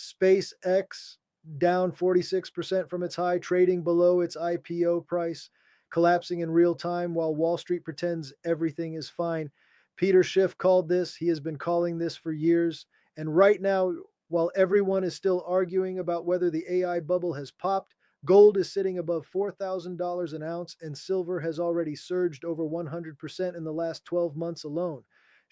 SpaceX down 46% from its high, trading below its IPO price, collapsing in real time while Wall Street pretends everything is fine. Peter Schiff called this. He has been calling this for years. And right now, while everyone is still arguing about whether the AI bubble has popped, gold is sitting above $4,000 an ounce, and silver has already surged over 100% in the last 12 months alone.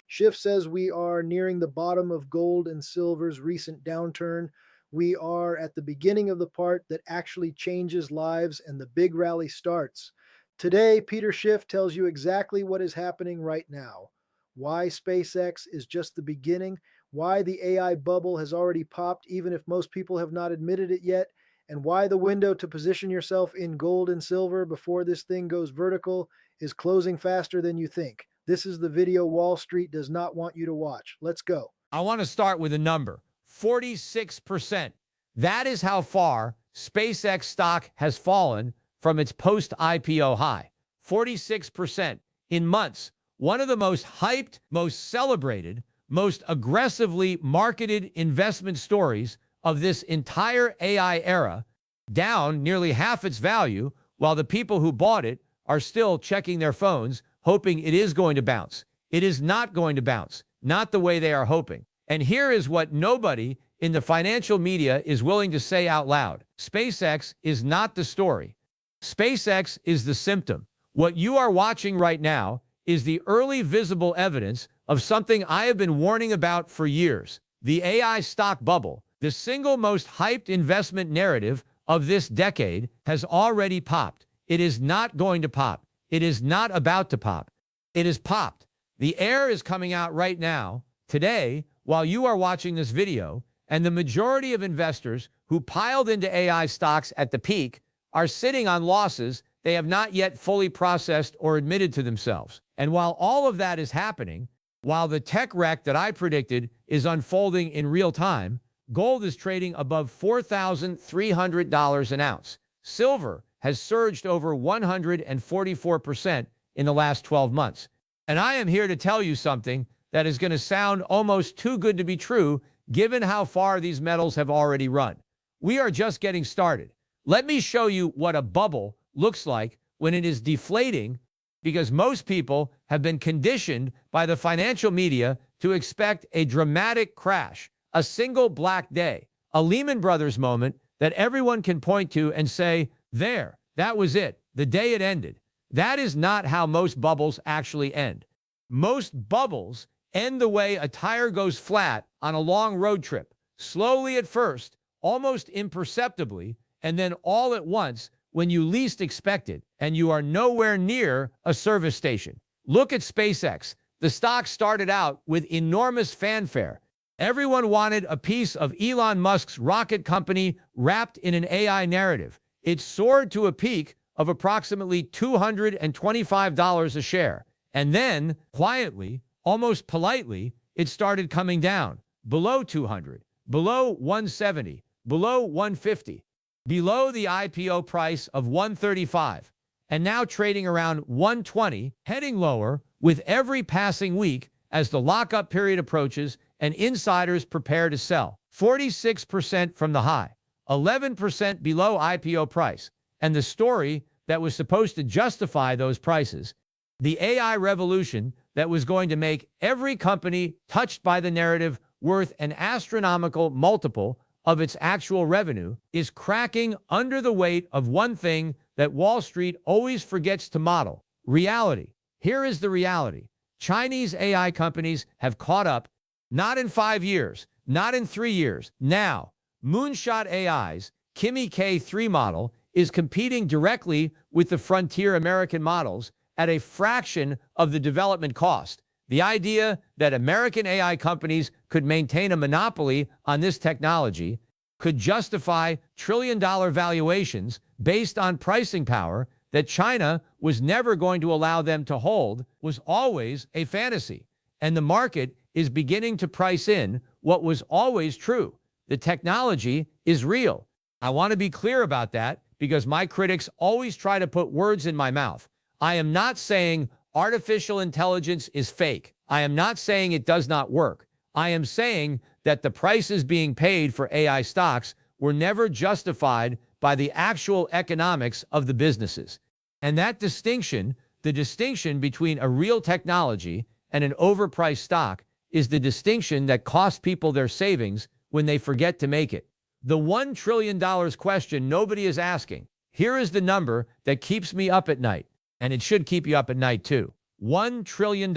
Schiff says we are nearing the bottom of gold and silver's recent downturn. We are at the beginning of the part that actually changes lives, and the big rally starts. Today, Peter Schiff tells you exactly what is happening right now, why SpaceX is just the beginning, why the AI bubble has already popped, even if most people have not admitted it yet, and why the window to position yourself in gold and silver before this thing goes vertical is closing faster than you think. This is the video Wall Street does not want you to watch. Let's go. I want to start with a number, 46%. That is how far SpaceX stock has fallen from its post-IPO high. 46% in months. One of the most hyped, most celebrated, most aggressively marketed investment stories of this entire AI era, down nearly half its value, while the people who bought it are still checking their phones, hoping it is going to bounce. It is not going to bounce, not the way they are hoping. And here is what nobody in the financial media is willing to say out loud. SpaceX is not the story. SpaceX is the symptom. What you are watching right now is the early visible evidence of something I have been warning about for years. The AI stock bubble, the single most hyped investment narrative of this decade, has already popped. It is not going to pop. It is not about to pop. It has popped. The air is coming out right now, today, while you are watching this video, and the majority of investors who piled into AI stocks at the peak are sitting on losses they have not yet fully processed or admitted to themselves. And while all of that is happening, while the tech wreck that I predicted is unfolding in real time, gold is trading above $4,300 an ounce. Silver has surged over 144% in the last 12 months. And I am here to tell you something that is going to sound almost too good to be true, given how far these metals have already run. We are just getting started. Let me show you what a bubble looks like when it is deflating, because most people have been conditioned by the financial media to expect a dramatic crash, a single black day, a Lehman Brothers moment that everyone can point to and say, there, that was it, the day it ended. That is not how most bubbles actually end. Most bubbles end the way a tire goes flat on a long road trip, slowly at first, almost imperceptibly, and then all at once when you least expect it, and you are nowhere near a service station. Look at SpaceX. The stock started out with enormous fanfare. Everyone wanted a piece of Elon Musk's rocket company wrapped in an AI narrative. It soared to a peak of approximately $225 a share. And then, quietly, almost politely, it started coming down, below 200, below 170, below 150, below the IPO price of 135, and now trading around 120, heading lower with every passing week as the lockup period approaches and insiders prepare to sell. 46% from the high, 11% below IPO price, and the story that was supposed to justify those prices, the AI revolution that was going to make every company touched by the narrative worth an astronomical multiple of its actual revenue, is cracking under the weight of one thing that Wall Street always forgets to model: reality. Here is the reality. Chinese AI companies have caught up, not in 5 years, not in 3 years. Now, Moonshot AI's Kimi K3 model is competing directly with the frontier American models at a fraction of the development cost. The idea that American AI companies could maintain a monopoly on this technology, could justify trillion-dollar valuations based on pricing power that China was never going to allow them to hold, was always a fantasy. And the market is beginning to price in what was always true. The technology is real. I want to be clear about that because my critics always try to put words in my mouth. I am not saying artificial intelligence is fake. I am not saying it does not work. I am saying that the prices being paid for AI stocks were never justified by the actual economics of the businesses. And that distinction, the distinction between a real technology and an overpriced stock, is the distinction that costs people their savings when they forget to make it. The $1 trillion question nobody is asking. Here is the number that keeps me up at night, and it should keep you up at night too. $1 trillion.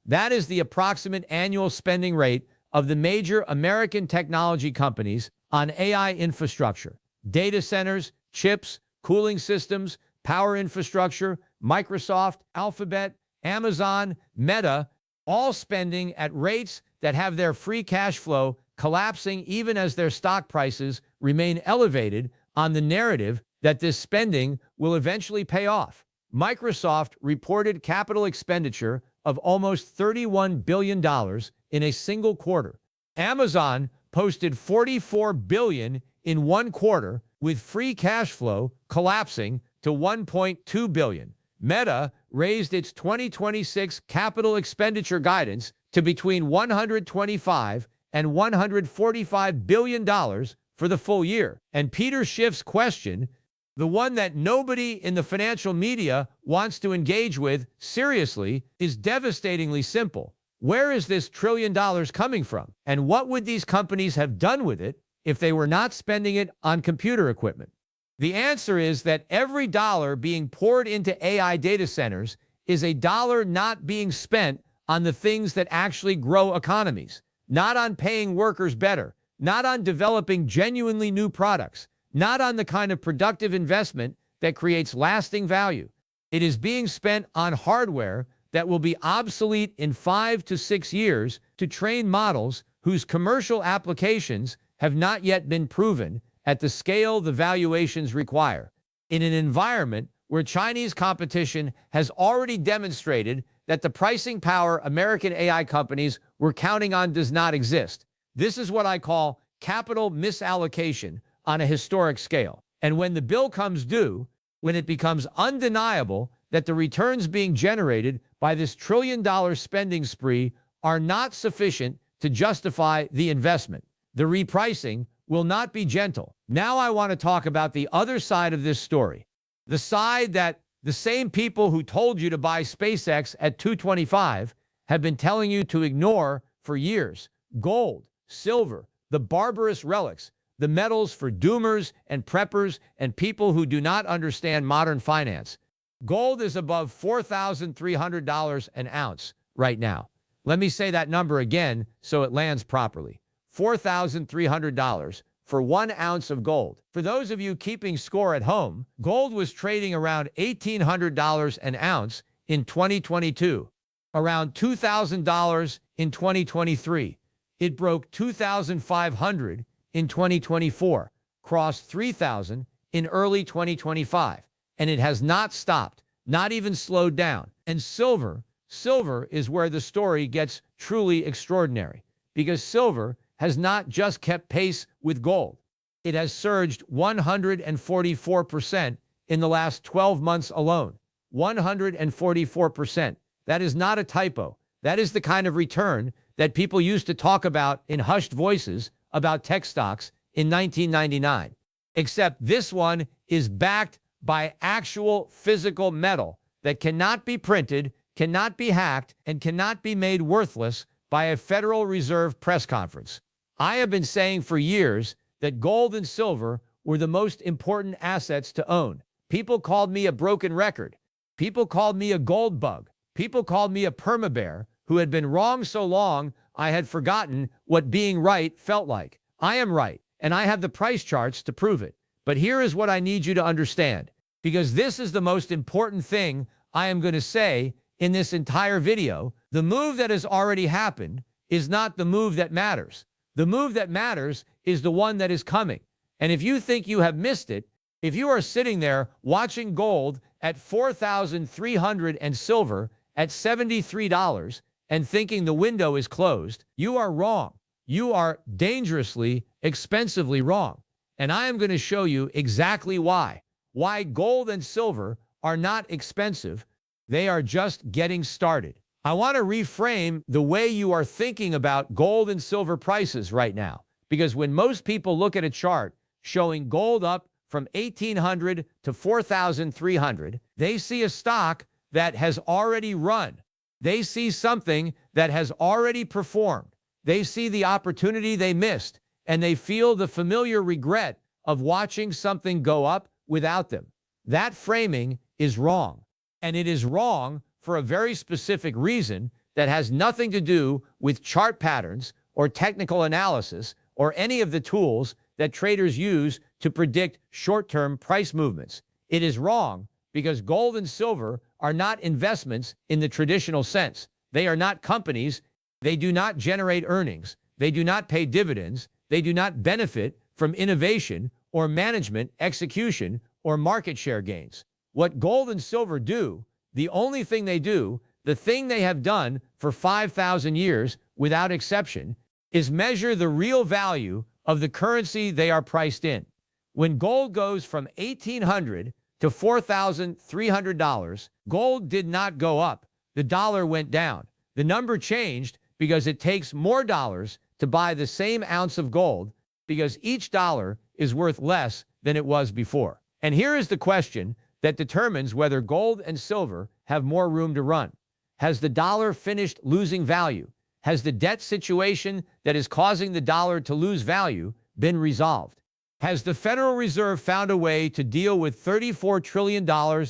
That is the approximate annual spending rate of the major American technology companies on AI infrastructure, data centers, chips, cooling systems, power infrastructure, Microsoft, Alphabet, Amazon, Meta, all spending at rates that have their free cash flow collapsing even as their stock prices remain elevated on the narrative that this spending will eventually pay off. Microsoft reported capital expenditure of almost $31 billion in a single quarter. Amazon posted $44 billion in one quarter, with free cash flow collapsing to $1.2 billion. Meta raised its 2026 capital expenditure guidance to between $125 and $145 billion for the full year. And Peter Schiff's question, the one that nobody in the financial media wants to engage with seriously, is devastatingly simple. Where is this $1 trillion coming from? And what would these companies have done with it if they were not spending it on computer equipment? The answer is that every dollar being poured into AI data centers is a dollar not being spent on the things that actually grow economies, not on paying workers better, not on developing genuinely new products, not on the kind of productive investment that creates lasting value. It is being spent on hardware that will be obsolete in 5 to 6 years to train models whose commercial applications have not yet been proven at the scale the valuations require. In an environment where Chinese competition has already demonstrated that the pricing power American AI companies were counting on does not exist. This is what I call capital misallocation on a historic scale. And when the bill comes due, when it becomes undeniable that the returns being generated by this $1 trillion spending spree are not sufficient to justify the investment, the repricing will not be gentle. Now I want to talk about the other side of this story, the side that the same people who told you to buy SpaceX at $225 have been telling you to ignore for years. Gold, silver, the barbarous relics, the metals for doomers and preppers and people who do not understand modern finance. Gold is above $4,300 an ounce right now. Let me say that number again so it lands properly. $4,300 for 1 ounce of gold. For those of you keeping score at home, gold was trading around $1,800 an ounce in 2022, around $2,000 in 2023. It broke $2,500 in 2024, crossed $3,000 in early 2025, and it has not stopped, not even slowed down. And silver is where the story gets truly extraordinary, because silver has not just kept pace with gold. It has surged 144% in the last 12 months alone. 144%. That is not a typo. That is the kind of return that people used to talk about in hushed voices about tech stocks in 1999. Except this one is backed by actual physical metal that cannot be printed, cannot be hacked, and cannot be made worthless by a Federal Reserve press conference. I have been saying for years that gold and silver were the most important assets to own. People called me a broken record. People called me a gold bug. People called me a permabear who had been wrong so long I had forgotten what being right felt like. I am right, and I have the price charts to prove it. But here is what I need you to understand, because this is the most important thing I am going to say in this entire video. The move that has already happened is not the move that matters. The move that matters is the one that is coming. And if you think you have missed it, if you are sitting there watching gold at $4,300 and silver at $73 and thinking the window is closed, you are wrong. You are dangerously, expensively wrong. And I am going to show you exactly why. Why gold and silver are not expensive. They are just getting started. I want to reframe the way you are thinking about gold and silver prices right now. Because when most people look at a chart showing gold up from 1,800 to 4,300, they see a stock that has already run. They see something that has already performed. They see the opportunity they missed, and they feel the familiar regret of watching something go up without them. That framing is wrong. And it is wrong for a very specific reason that has nothing to do with chart patterns or technical analysis or any of the tools that traders use to predict short-term price movements. It is wrong because gold and silver are not investments in the traditional sense. They are not companies. They do not generate earnings. They do not pay dividends. They do not benefit from innovation or management execution or market share gains. What gold and silver do, the only thing they do, the thing they have done for 5,000 years without exception, is measure the real value of the currency they are priced in. When gold goes from $1,800 to $4,300, gold did not go up. The dollar went down. The number changed because it takes more dollars to buy the same ounce of gold because each dollar is worth less than it was before. And here is the question that determines whether gold and silver have more room to run. Has the dollar finished losing value? Has the debt situation that is causing the dollar to lose value been resolved? Has the Federal Reserve found a way to deal with $34 trillion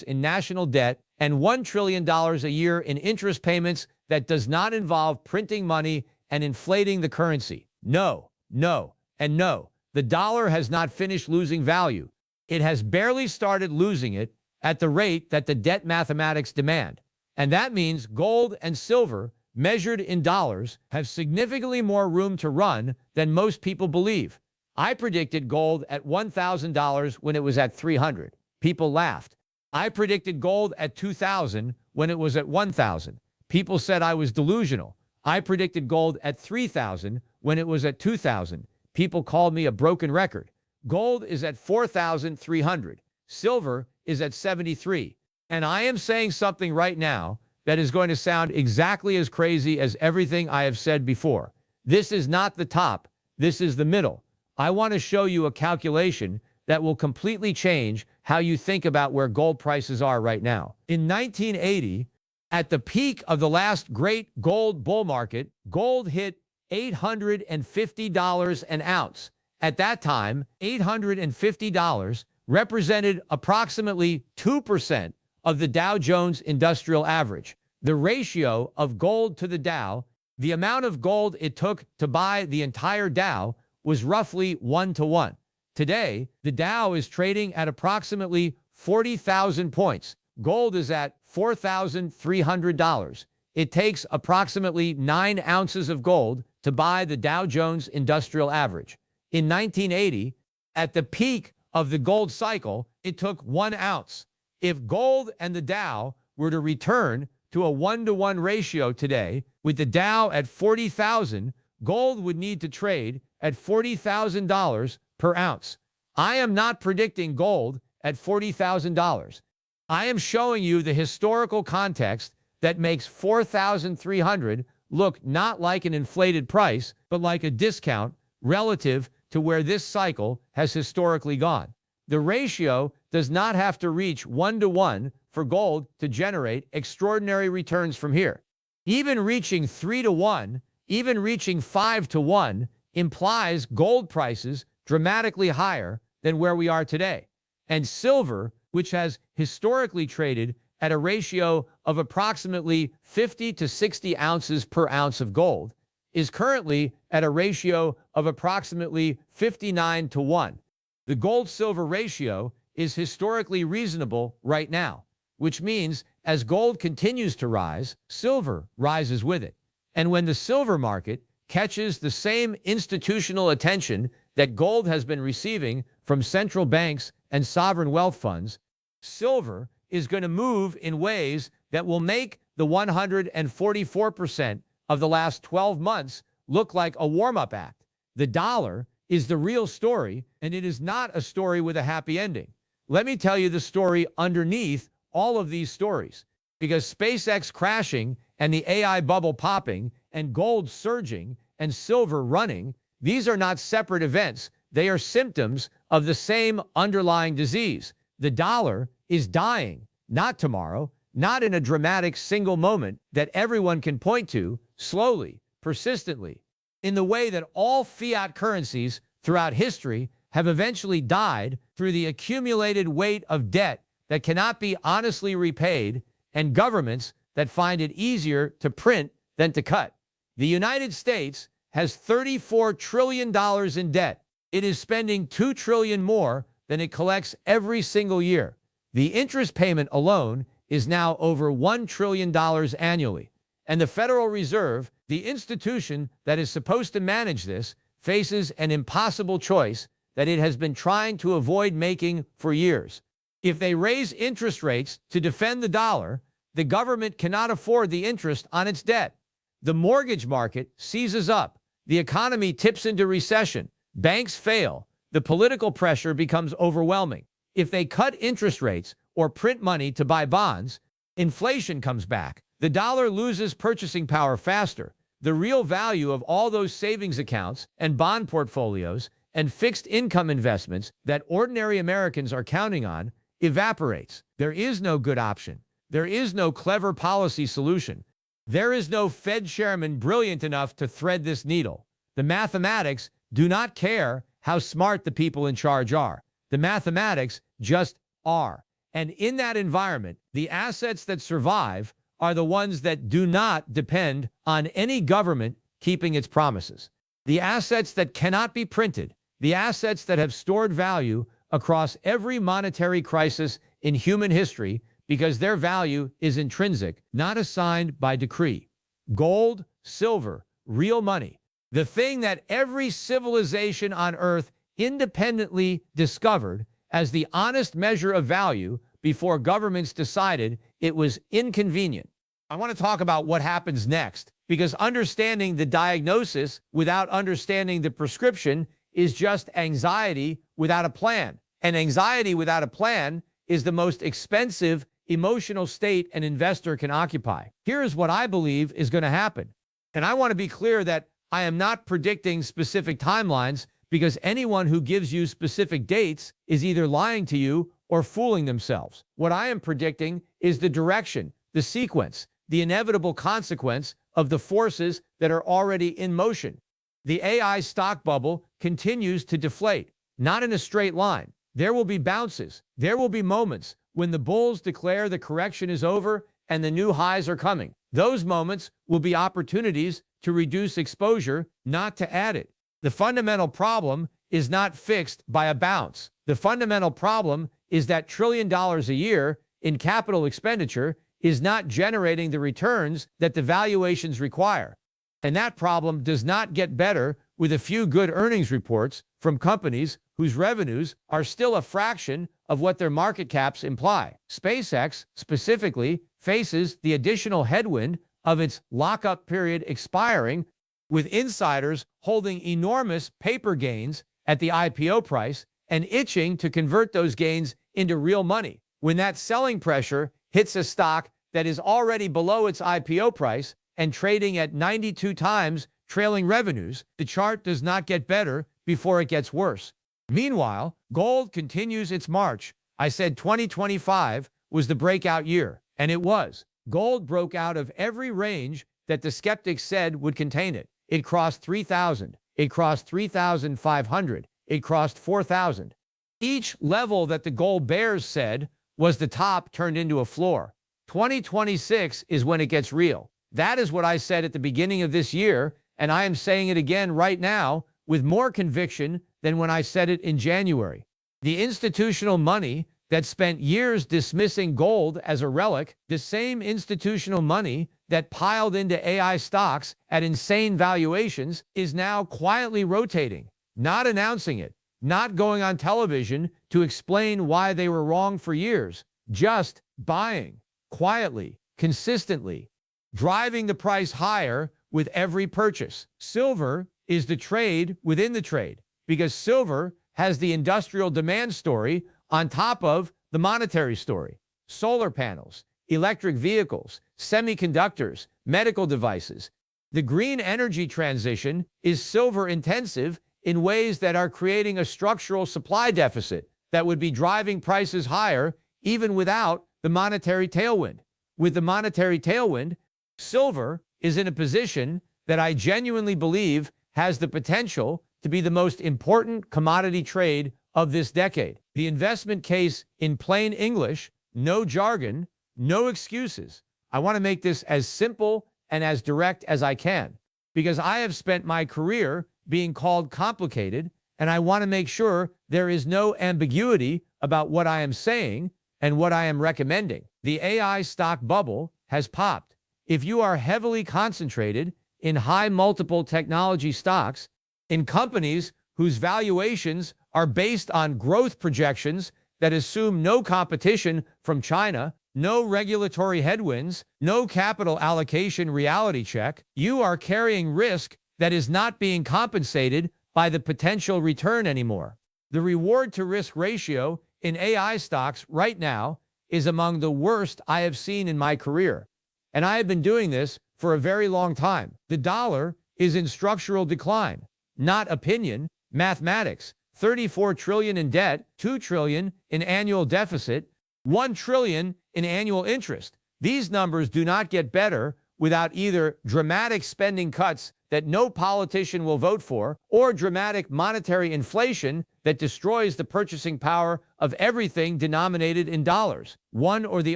in national debt and $1 trillion a year in interest payments that does not involve printing money and inflating the currency? No, no, and no. The dollar has not finished losing value. It has barely started losing it at the rate that the debt mathematics demand. And that means gold and silver, measured in dollars, have significantly more room to run than most people believe. I predicted gold at $1,000 when it was at $300. People laughed. I predicted gold at $2,000 when it was at $1,000. People said I was delusional. I predicted gold at $3,000 when it was at $2,000. People called me a broken record. Gold is at $4,300. Silver is at $73. And I am saying something right now that is going to sound exactly as crazy as everything I have said before. This is not the top. This is the middle. I want to show you a calculation that will completely change how you think about where gold prices are right now. In 1980, at the peak of the last great gold bull market, gold hit $850 an ounce. At that time, $850 represented approximately 2% of the Dow Jones Industrial Average. The ratio of gold to the Dow, the amount of gold it took to buy the entire Dow, was roughly 1-to-1. Today, the Dow is trading at approximately 40,000 points. Gold is at $4,300. It takes approximately 9 ounces of gold to buy the Dow Jones Industrial Average. In 1980, at the peak of the gold cycle, it took 1 ounce. If gold and the Dow were to return to a 1-to-1 ratio today, with the Dow at 40,000, gold would need to trade at $40,000 per ounce. I am not predicting gold at $40,000. I am showing you the historical context that makes 4,300 look not like an inflated price, but like a discount relative to where this cycle has historically gone. The ratio does not have to reach 1-to-1 for gold to generate extraordinary returns from here. Even reaching 3-to-1, even reaching 5-to-1 implies gold prices dramatically higher than where we are today. And silver, which has historically traded at a ratio of approximately 50 to 60 ounces per ounce of gold, is currently at a ratio of approximately 59-to-1. The gold-silver ratio is historically reasonable right now, which means as gold continues to rise, silver rises with it. And when the silver market catches the same institutional attention that gold has been receiving from central banks and sovereign wealth funds, silver is going to move in ways that will make the 144% of the last 12 months look like a warm-up act. The dollar is the real story, and it is not a story with a happy ending. Let me tell you the story underneath all of these stories, because SpaceX crashing and the AI bubble popping and gold surging and silver running, these are not separate events. They are symptoms of the same underlying disease. The dollar is dying, not tomorrow, not in a dramatic single moment that everyone can point to, slowly, persistently, in the way that all fiat currencies throughout history have eventually died through the accumulated weight of debt that cannot be honestly repaid and governments that find it easier to print than to cut. The United States has $34 trillion in debt. It is spending $2 trillion more than it collects every single year. The interest payment alone is now over $1 trillion annually. And the Federal Reserve, the institution that is supposed to manage this, faces an impossible choice that it has been trying to avoid making for years. If they raise interest rates to defend the dollar, the government cannot afford the interest on its debt. The mortgage market seizes up. The economy tips into recession. Banks fail. The political pressure becomes overwhelming. If they cut interest rates or print money to buy bonds, inflation comes back. The dollar loses purchasing power faster. The real value of all those savings accounts and bond portfolios and fixed income investments that ordinary Americans are counting on evaporates. There is no good option. There is no clever policy solution. There is no Fed chairman brilliant enough to thread this needle. The mathematics do not care how smart the people in charge are. The mathematics just are. And in that environment, the assets that survive are the ones that do not depend on any government keeping its promises. The assets that cannot be printed, the assets that have stored value across every monetary crisis in human history because their value is intrinsic, not assigned by decree. Gold, silver, real money. The thing that every civilization on Earth independently discovered as the honest measure of value before governments decided it was inconvenient. I want to talk about what happens next, because understanding the diagnosis without understanding the prescription is just anxiety without a plan. And anxiety without a plan is the most expensive emotional state an investor can occupy. Here is what I believe is going to happen. And I want to be clear that I am not predicting specific timelines, because anyone who gives you specific dates is either lying to you or fooling themselves. What I am predicting is the direction, the sequence, the inevitable consequence of the forces that are already in motion. The AI stock bubble continues to deflate, not in a straight line. There will be bounces. There will be moments when the bulls declare the correction is over and the new highs are coming. Those moments will be opportunities to reduce exposure, not to add it. The fundamental problem is not fixed by a bounce. The fundamental problem is that $1 trillion a year in capital expenditure is not generating the returns that the valuations require. And that problem does not get better with a few good earnings reports from companies whose revenues are still a fraction of what their market caps imply. SpaceX, specifically, faces the additional headwind of its lockup period expiring, with insiders holding enormous paper gains at the IPO price and itching to convert those gains into real money. When that selling pressure hits a stock that is already below its IPO price and trading at 92 times trailing revenues, the chart does not get better before it gets worse. Meanwhile, gold continues its march. I said 2025 was the breakout year, and it was. Gold broke out of every range that the skeptics said would contain it. It crossed 3,000. It crossed 3,500. It crossed 4,000. Each level that the gold bears said was the top turned into a floor. 2026 is when it gets real. That is what I said at the beginning of this year, and I am saying it again right now with more conviction than when I said it in January. The institutional money that spent years dismissing gold as a relic, the same institutional money that piled into AI stocks at insane valuations, is now quietly rotating, not announcing it, not going on television to explain why they were wrong for years, just buying, quietly, consistently, driving the price higher with every purchase. Silver is the trade within the trade, because silver has the industrial demand story on top of the monetary story. Solar panels, electric vehicles, semiconductors, medical devices. The green energy transition is silver intensive in ways that are creating a structural supply deficit that would be driving prices higher even without the monetary tailwind. With the monetary tailwind, silver is in a position that I genuinely believe has the potential to be the most important commodity trade of this decade. The investment case in plain English, no jargon, no excuses. I want to make this as simple and as direct as I can because I have spent my career being called complicated, and I want to make sure there is no ambiguity about what I am saying and what I am recommending. The AI stock bubble has popped. If you are heavily concentrated in high multiple technology stocks, in companies whose valuations are based on growth projections that assume no competition from China, no regulatory headwinds, no capital allocation reality check, you are carrying risk that is not being compensated by the potential return anymore. The reward to risk ratio in AI stocks right now is among the worst I have seen in my career. And I have been doing this for a very long time. The dollar is in structural decline, not opinion, mathematics. 34 trillion in debt, 2 trillion in annual deficit, 1 trillion in annual interest. These numbers do not get better without either dramatic spending cuts that no politician will vote for or dramatic monetary inflation that destroys the purchasing power of everything denominated in dollars, one or the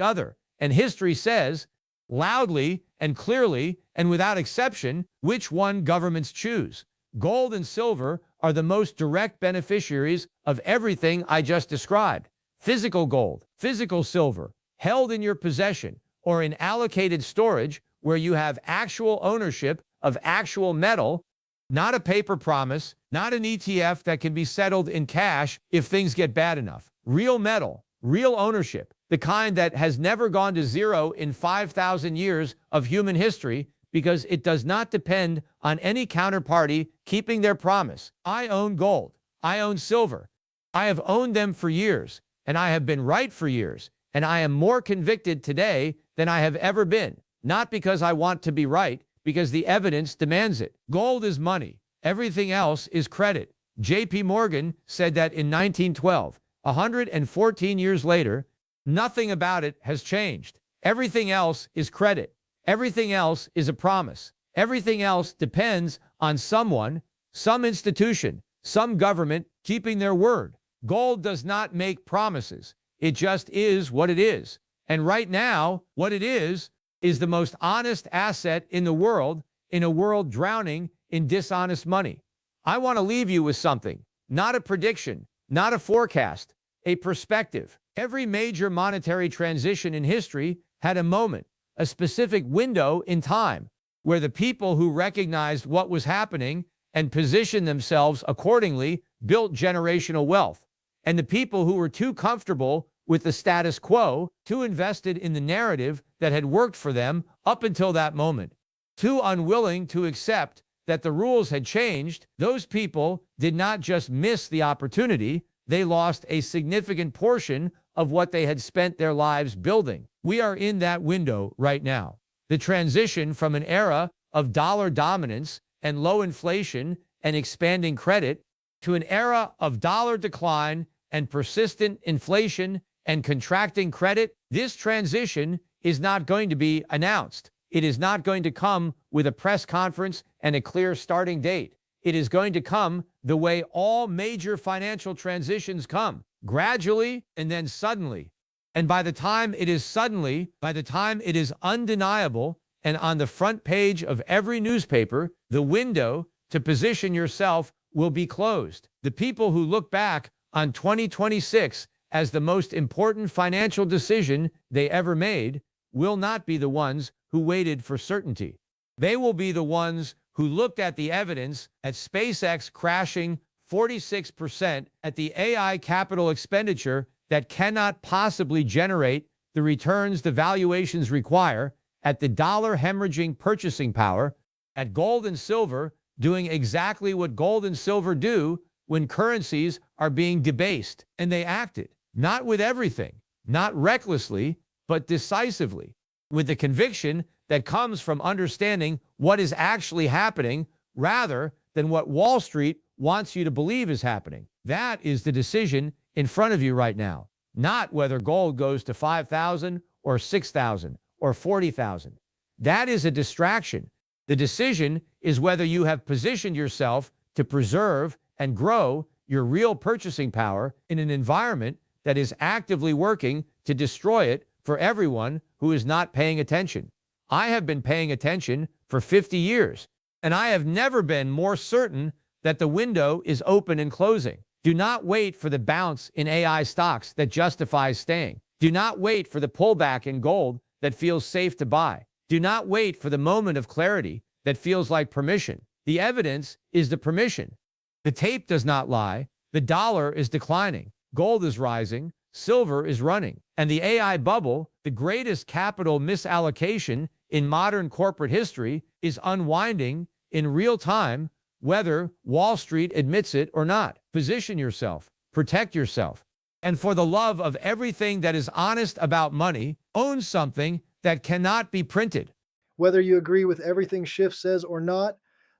other. And history says, loudly and clearly and without exception, which one governments choose. Gold and silver are the most direct beneficiaries of everything I just described. Physical gold, physical silver, held in your possession or in allocated storage where you have actual ownership of actual metal, not a paper promise, not an ETF that can be settled in cash if things get bad enough. Real metal, real ownership, the kind that has never gone to zero in 5,000 years of human history because it does not depend on any counterparty keeping their promise. I own gold. I own silver. I have owned them for years, and I have been right for years, and I am more convicted today than I have ever been, not because I want to be right, because the evidence demands it. Gold is money. Everything else is credit. J.P. Morgan said that in 1912. 114 years later, nothing about it has changed. Everything else is credit. Everything else is a promise. Everything else depends on someone, some institution, some government keeping their word. Gold does not make promises. It just is what it is. And right now, what it is the most honest asset in the world, in a world drowning in dishonest money. I want to leave you with something, not a prediction, not a forecast, a perspective. Every major monetary transition in history had a moment, a specific window in time, where the people who recognized what was happening and positioned themselves accordingly built generational wealth. And the people who were too comfortable with the status quo, too invested in the narrative that had worked for them up until that moment, too unwilling to accept that the rules had changed, those people did not just miss the opportunity, they lost a significant portion of what they had spent their lives building. We are in that window right now. The transition from an era of dollar dominance and low inflation and expanding credit to an era of dollar decline and persistent inflation and contracting credit. This transition is not going to be announced. It is not going to come with a press conference and a clear starting date. It is going to come the way all major financial transitions come, gradually and then suddenly. And by the time it is suddenly, by the time it is undeniable and on the front page of every newspaper, the window to position yourself will be closed. The people who look back on 2026 as the most important financial decision they ever made will not be the ones who waited for certainty. They will be the ones who looked at the evidence, at SpaceX crashing 46%, at the AI capital expenditure that cannot possibly generate the returns the valuations require, at the dollar hemorrhaging purchasing power, at gold and silver doing exactly what gold and silver do when currencies are being debased. And they acted, not with everything, not recklessly, but decisively, with the conviction that comes from understanding what is actually happening rather than what Wall Street wants you to believe is happening. That is the decision in front of you right now, not whether gold goes to 5,000 or 6,000 or 40,000. That is a distraction. The decision is whether you have positioned yourself to preserve and grow your real purchasing power in an environment that is actively working to destroy it for everyone who is not paying attention. I have been paying attention for 50 years, and I have never been more certain that the window is open and closing. Do not wait for the bounce in AI stocks that justifies staying. Do not wait for the pullback in gold that feels safe to buy. Do not wait for the moment of clarity that feels like permission. The evidence is the permission. The tape does not lie. The dollar is declining. Gold is rising. Silver is running. And the AI bubble, the greatest capital misallocation in modern corporate history, is unwinding in real time, whether Wall Street admits it or not. Position yourself. Protect yourself. And for the love of everything that is honest about money, own something that cannot be printed. Whether you agree with everything Schiff says or not,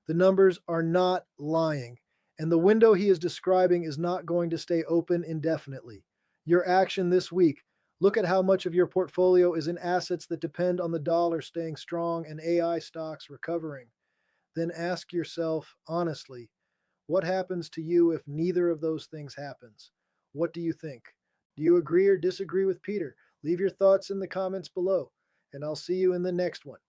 the numbers are not lying. And the window he is describing is not going to stay open indefinitely. Your action this week: look at how much of your portfolio is in assets that depend on the dollar staying strong and AI stocks recovering. Then ask yourself honestly, what happens to you if neither of those things happens? What do you think? Do you agree or disagree with Peter? Leave your thoughts in the comments below, and I'll see you in the next one.